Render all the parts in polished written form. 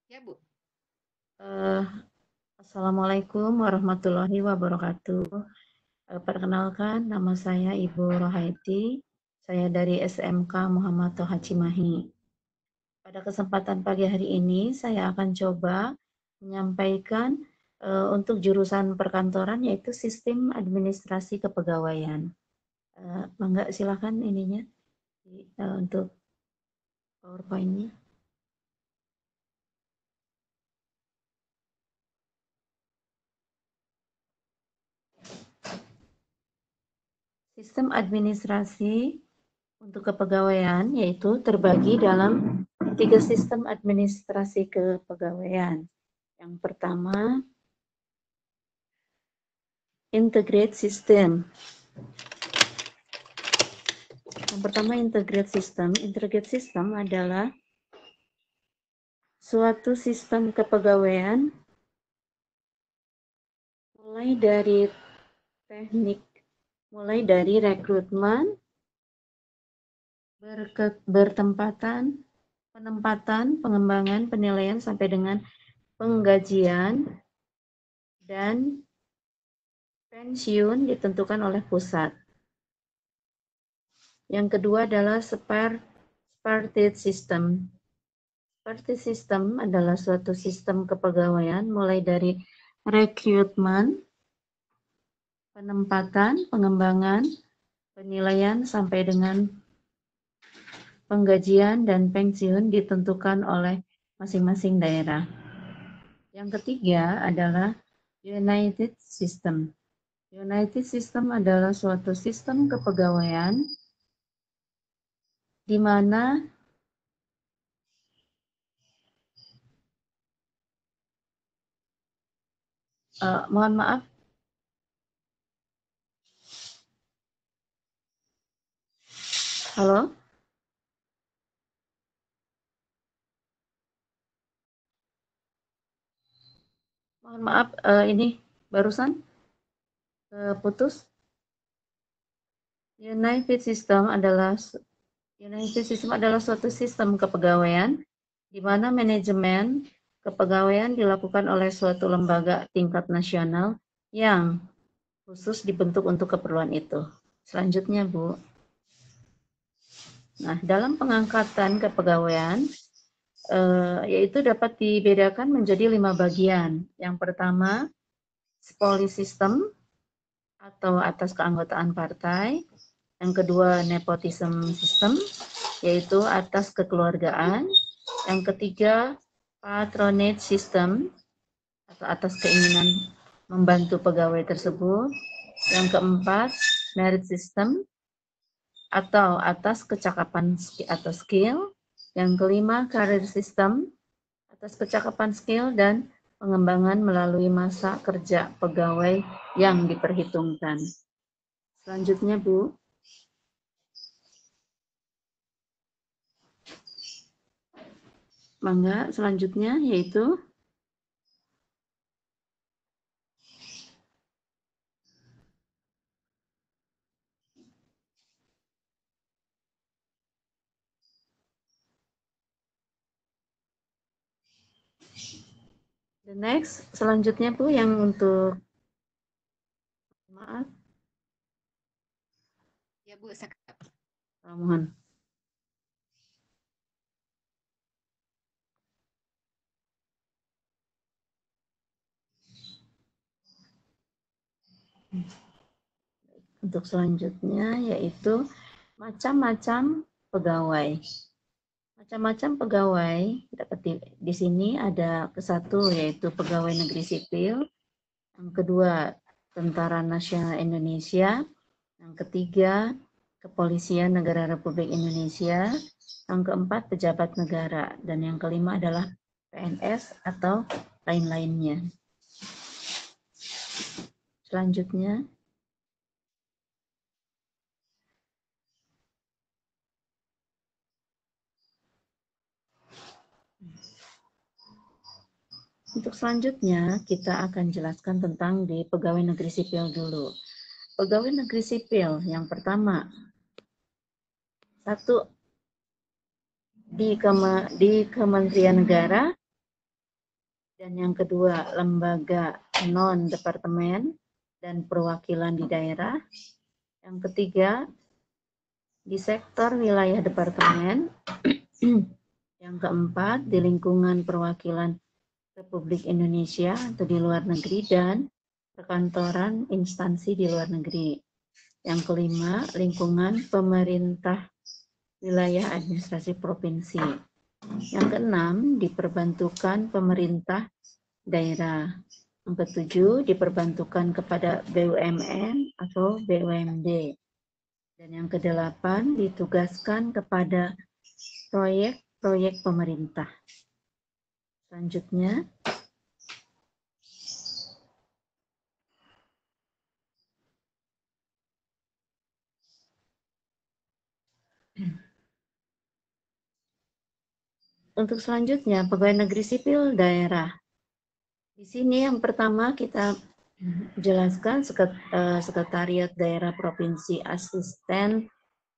Ya, Bu. Eh, Assalamualaikum warahmatullahi wabarakatuh. Perkenalkan, nama saya Ibu Rohaiti. Saya dari SMK Muhammad Toha Cimahi. Pada kesempatan pagi hari ini, saya akan coba menyampaikan untuk jurusan perkantoran, yaitu Sistem Administrasi Kepegawaian. Mangga silakan ininya untuk PowerPoint-nya. Sistem administrasi untuk kepegawaian yaitu terbagi dalam 3 sistem administrasi kepegawaian. Yang pertama, integrate system. Yang pertama, integrate system. Integrate system adalah suatu sistem kepegawaian mulai dari teknik, mulai dari rekrutmen, penempatan, pengembangan, penilaian sampai dengan penggajian dan pensiun ditentukan oleh pusat. Yang kedua adalah Spartite System. Spartite System adalah suatu sistem kepegawaian mulai dari rekrutmen, penempatan, pengembangan, penilaian sampai dengan penggajian dan pensiun ditentukan oleh masing-masing daerah. Yang ketiga adalah United System. United System adalah suatu sistem kepegawaian di mana mohon maaf, halo, mohon maaf, ini barusan putus. United System adalah suatu sistem kepegawaian di mana manajemen kepegawaian dilakukan oleh suatu lembaga tingkat nasional yang khusus dibentuk untuk keperluan itu. Selanjutnya, Bu. Nah, dalam pengangkatan kepegawaian, yaitu dapat dibedakan menjadi 5 bagian. Yang pertama, spolis system atau atas keanggotaan partai. Yang kedua, nepotism system, yaitu atas kekeluargaan. Yang ketiga, patronage system atau atas keinginan membantu pegawai tersebut. Yang keempat, merit system atau atas kecakapan atau skill. Yang kelima, career system atas kecakapan skill dan pengembangan melalui masa kerja pegawai yang diperhitungkan. Selanjutnya, Bu. Mangga, selanjutnya yaitu the next, selanjutnya Bu yang untuk maaf, Ya, Bu. mohon. Untuk selanjutnya yaitu macam-macam pegawai. Macam-macam pegawai dapat di sini ada satu yaitu pegawai negeri sipil, yang kedua Tentara Nasional Indonesia, yang ketiga Kepolisian Negara Republik Indonesia, yang keempat pejabat negara, dan yang kelima adalah PNS atau lain-lainnya. Selanjutnya, untuk selanjutnya kita akan jelaskan tentang di pegawai negeri sipil dulu. Pegawai negeri sipil yang pertama, satu di Kementerian Negara Dan yang kedua, lembaga non-departemen dan perwakilan di daerah. Yang ketiga, di sektor wilayah departemen. Yang keempat, di lingkungan perwakilan Republik Indonesia atau di luar negeri dan perkantoran instansi di luar negeri. Yang kelima, lingkungan pemerintah wilayah administrasi provinsi. Yang keenam, diperbantukan pemerintah daerah. Yang ketujuh, diperbantukan kepada BUMN atau BUMD. Dan yang kedelapan, ditugaskan kepada proyek-proyek pemerintah. Selanjutnya, untuk selanjutnya, pegawai negeri sipil daerah. Di sini yang pertama kita jelaskan sekretariat daerah provinsi, asisten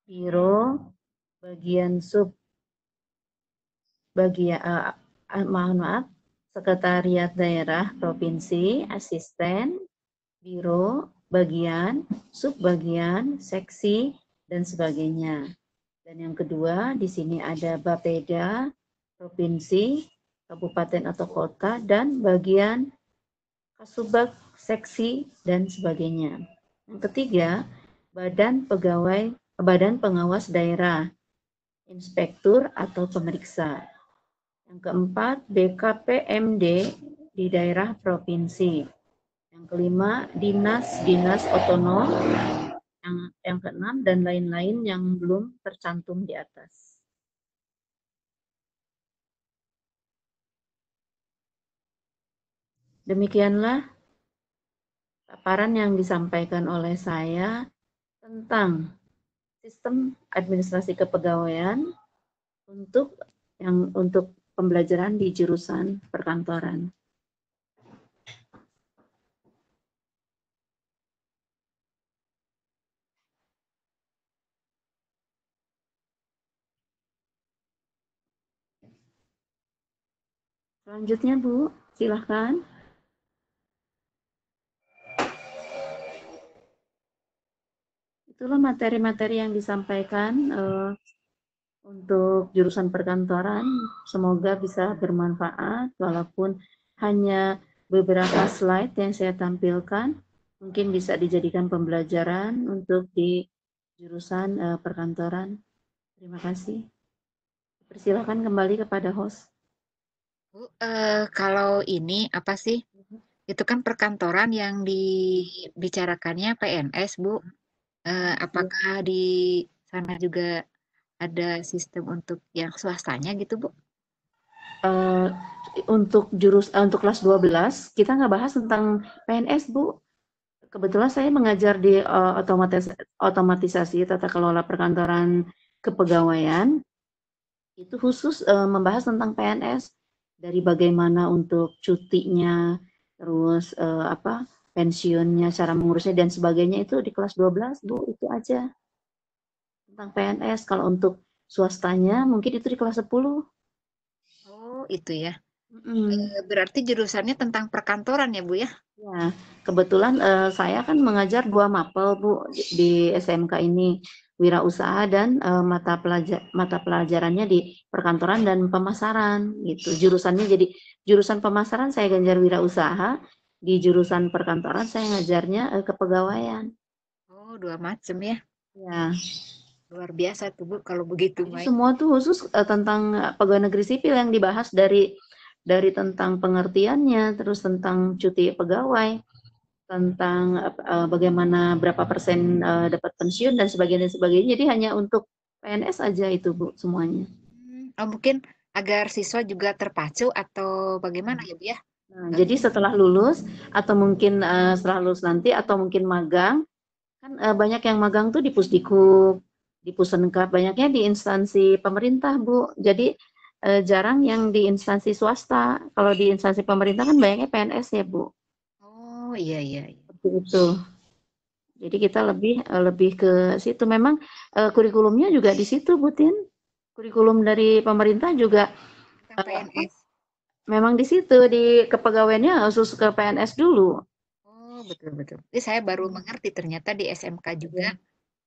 biro, bagian sekretariat daerah provinsi, asisten biro, bagian, subbagian, seksi, dan sebagainya. Dan yang kedua, di sini ada Bapeda, provinsi, kabupaten atau kota, dan bagian kasubag, seksi, dan sebagainya. Yang ketiga, badan pengawas daerah, inspektur atau pemeriksa. Yang keempat, BKPMD di daerah provinsi. Yang kelima, dinas-dinas otonom. Yang keenam, dan lain-lain yang belum tercantum di atas. Demikianlah paparan yang disampaikan oleh saya tentang sistem administrasi kepegawaian untuk pembelajaran di jurusan perkantoran. Selanjutnya, Bu, silahkan. Itulah materi-materi yang disampaikan untuk jurusan perkantoran. Semoga bisa bermanfaat, walaupun hanya beberapa slide yang saya tampilkan, mungkin bisa dijadikan pembelajaran untuk di jurusan perkantoran. Terima kasih. Persilakan kembali kepada host. Bu, kalau ini apa sih? Itu kan perkantoran yang dibicarakannya PNS, Bu. Apakah di sana juga ada sistem untuk yang swastanya gitu, Bu? Untuk kelas 12, kita nggak bahas tentang PNS, Bu. Kebetulan saya mengajar di otomatisasi tata kelola perkantoran kepegawaian. Itu khusus membahas tentang PNS, dari bagaimana untuk cutinya, terus pensiunnya, cara mengurusnya dan sebagainya, itu di kelas 12, Bu. Itu aja tentang PNS. Kalau untuk swastanya mungkin itu di kelas 10. Oh, itu ya. Berarti jurusannya tentang perkantoran ya, Bu ya? Ya, kebetulan saya kan mengajar 2 mapel, Bu, di SMK ini, wirausaha dan mata pelajarannya di perkantoran dan pemasaran gitu. Jurusannya jadi jurusan pemasaran saya ngajar wirausaha, di jurusan perkantoran saya ngajarnya kepegawaian. Oh, 2 macam ya. Ya. Luar biasa tuh, Bu, kalau begitu. Jadi semua tuh khusus tentang pegawai negeri sipil yang dibahas dari tentang pengertiannya, terus tentang cuti pegawai, tentang bagaimana berapa persen dapat pensiun dan sebagainya. Jadi hanya untuk PNS aja itu, Bu, semuanya. Oh, mungkin agar siswa juga terpacu atau bagaimana ya, Bu ya? Nah, jadi setelah lulus atau mungkin setelah lulus nanti atau mungkin magang, kan banyak yang magang tuh di Pusdikub, di Pusenkap, banyaknya di instansi pemerintah, Bu. Jadi jarang yang di instansi swasta. Kalau di instansi pemerintah kan banyaknya PNS ya, Bu. Oh, iya. Seperti itu. Jadi kita lebih ke situ. Memang kurikulumnya juga di situ, Bu Tin. Kurikulum dari pemerintah juga tentang PNS. memang di situ di kepegawaiannya khusus ke PNS dulu. Oh, betul-betul. Jadi saya baru mengerti ternyata di SMK juga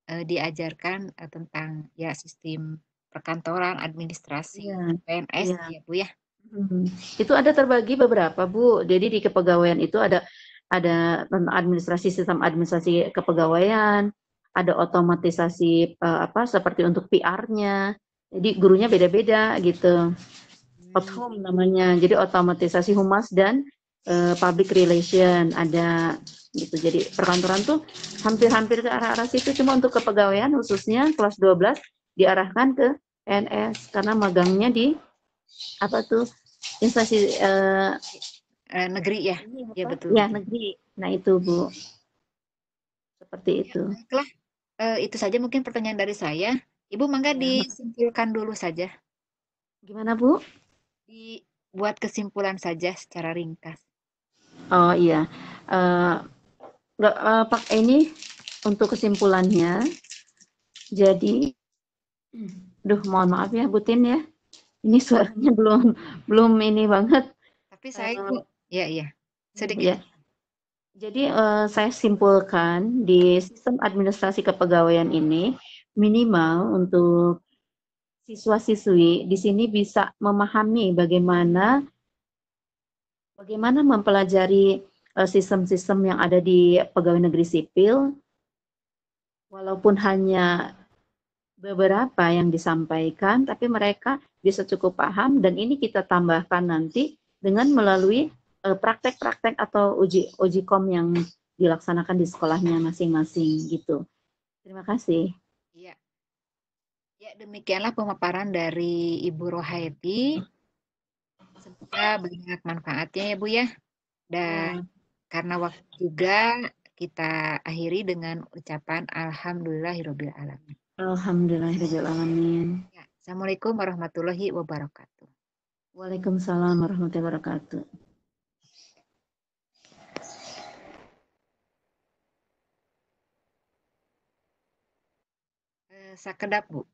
Iya. diajarkan tentang ya sistem perkantoran, administrasi, Iya. PNS Iya. ya Bu ya. Mhm. Itu ada terbagi beberapa, Bu. Jadi di kepegawaian itu ada tentang administrasi, sistem administrasi kepegawaian, ada otomatisasi apa seperti untuk PR-nya. Jadi gurunya beda-beda gitu. Hmm, Othom namanya. Jadi otomatisasi humas dan public relation ada gitu. Jadi perkantoran tuh hampir-hampir ke arah-arah situ, cuma untuk kepegawaian khususnya kelas 12 diarahkan ke PNS karena magangnya di apa tuh instansi negeri ya. ini Ya apa? Ya betul-betul. negeri. Nah itu Bu, seperti Ya, itu. baiklah. Itu saja mungkin pertanyaan dari saya. Ibu mangga Ya, disimpulkan dulu saja. gimana Bu? Dibuat kesimpulan saja secara ringkas. Oh iya, eh, nggak Pak ini untuk kesimpulannya. Jadi, duh mohon maaf ya Butin ya. Ini suaranya belum belum ini banget. Tapi saya Eh, itu, ya iya, sedikit. ya. Jadi saya simpulkan di sistem administrasi kepegawaian ini minimal untuk siswa-siswi di sini bisa memahami bagaimana mempelajari sistem-sistem yang ada di pegawai negeri sipil, walaupun hanya beberapa yang disampaikan, tapi mereka bisa cukup paham dan ini kita tambahkan nanti dengan melalui praktek-praktek atau uji kom yang dilaksanakan di sekolahnya masing-masing gitu. Terima kasih. Iya. Ya, demikianlah pemaparan dari Ibu Rohaiti. Semoga banyak manfaatnya ya Bu ya. Dan Ya, karena waktu juga kita akhiri dengan ucapan Alhamdulillahirabbil alamin. alhamdulillahirrahmanirrahim. Ya, Assalamualaikum warahmatullahi wabarakatuh. Waalaikumsalam warahmatullahi wabarakatuh. Sakedap Bu.